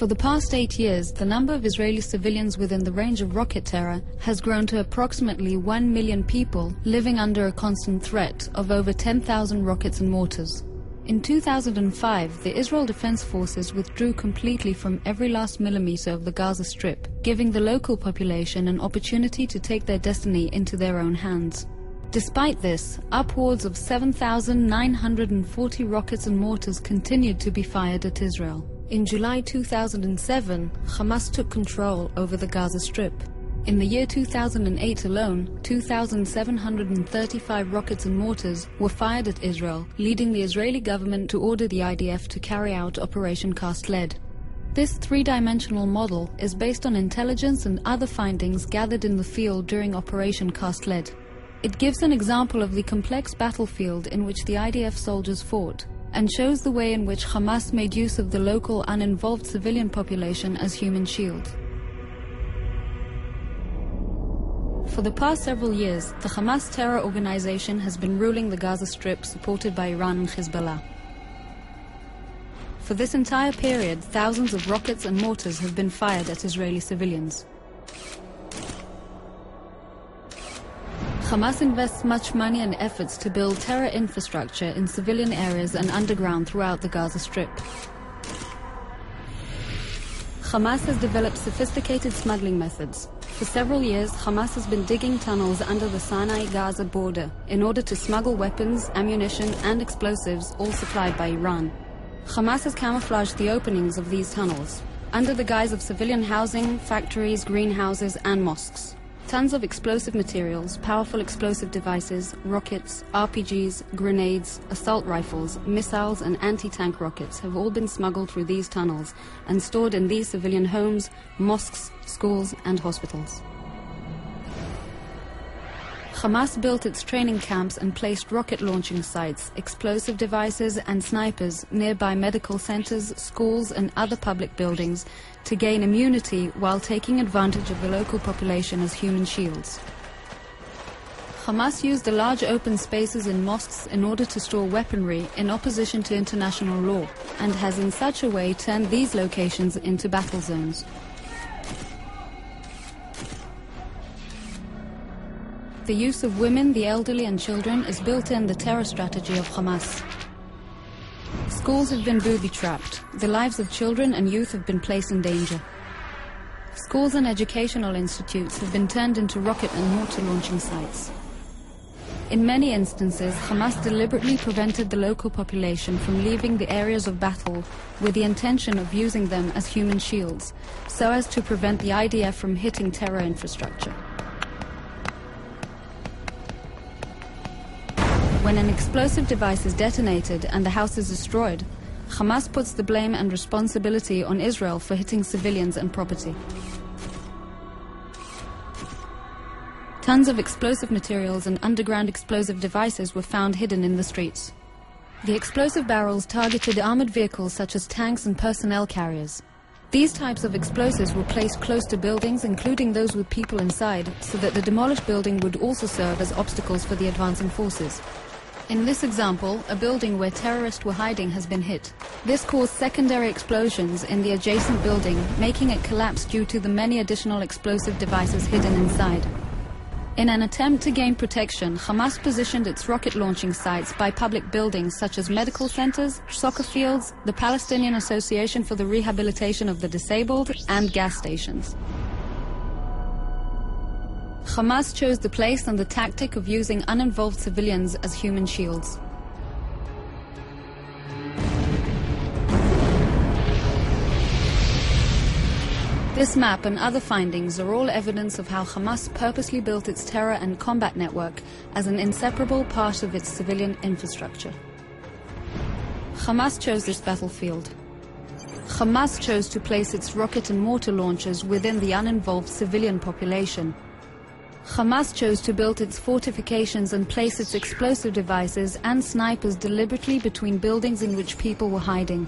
For the past 8 years, the number of Israeli civilians within the range of rocket terror has grown to approximately 1 million people living under a constant threat of over 10,000 rockets and mortars. In 2005, the Israel Defense Forces withdrew completely from every last millimeter of the Gaza Strip, giving the local population an opportunity to take their destiny into their own hands. Despite this, upwards of 7,940 rockets and mortars continued to be fired at Israel. In July 2007, Hamas took control over the Gaza Strip. In the year 2008 alone, 2,735 rockets and mortars were fired at Israel, leading the Israeli government to order the IDF to carry out Operation Cast Lead. This three-dimensional model is based on intelligence and other findings gathered in the field during Operation Cast Lead. It gives an example of the complex battlefield in which the IDF soldiers fought, and shows the way in which Hamas made use of the local uninvolved civilian population as human shield. For the past several years, the Hamas terror organization has been ruling the Gaza Strip, supported by Iran and Hezbollah. For this entire period, thousands of rockets and mortars have been fired at Israeli civilians. Hamas invests much money and efforts to build terror infrastructure in civilian areas and underground throughout the Gaza Strip. Hamas has developed sophisticated smuggling methods. For several years, Hamas has been digging tunnels under the Sinai-Gaza border in order to smuggle weapons, ammunition, and explosives, all supplied by Iran. Hamas has camouflaged the openings of these tunnels under the guise of civilian housing, factories, greenhouses, and mosques. Tons of explosive materials, powerful explosive devices, rockets, RPGs, grenades, assault rifles, missiles, and anti-tank rockets have all been smuggled through these tunnels and stored in these civilian homes, mosques, schools, and hospitals. Hamas built its training camps and placed rocket launching sites, explosive devices, and snipers nearby medical centers, schools, and other public buildings to gain immunity while taking advantage of the local population as human shields. Hamas used the large open spaces in mosques in order to store weaponry in opposition to international law, and has in such a way turned these locations into battle zones. The use of women, the elderly, and children is built in the terror strategy of Hamas. Schools have been booby-trapped. The lives of children and youth have been placed in danger. Schools and educational institutes have been turned into rocket and mortar launching sites. In many instances, Hamas deliberately prevented the local population from leaving the areas of battle with the intention of using them as human shields, so as to prevent the IDF from hitting terror infrastructure. When an explosive device is detonated and the house is destroyed, Hamas puts the blame and responsibility on Israel for hitting civilians and property. Tons of explosive materials and underground explosive devices were found hidden in the streets. The explosive barrels targeted armored vehicles such as tanks and personnel carriers. These types of explosives were placed close to buildings, including those with people inside, so that the demolished building would also serve as obstacles for the advancing forces. In this example, a building where terrorists were hiding has been hit. This caused secondary explosions in the adjacent building, making it collapse due to the many additional explosive devices hidden inside. In an attempt to gain protection, Hamas positioned its rocket launching sites by public buildings such as medical centers, soccer fields, the Palestinian Association for the Rehabilitation of the Disabled, and gas stations. Hamas chose the place and the tactic of using uninvolved civilians as human shields. This map and other findings are all evidence of how Hamas purposely built its terror and combat network as an inseparable part of its civilian infrastructure. Hamas chose this battlefield. Hamas chose to place its rocket and mortar launchers within the uninvolved civilian population. Hamas chose to build its fortifications and place its explosive devices and snipers deliberately between buildings in which people were hiding.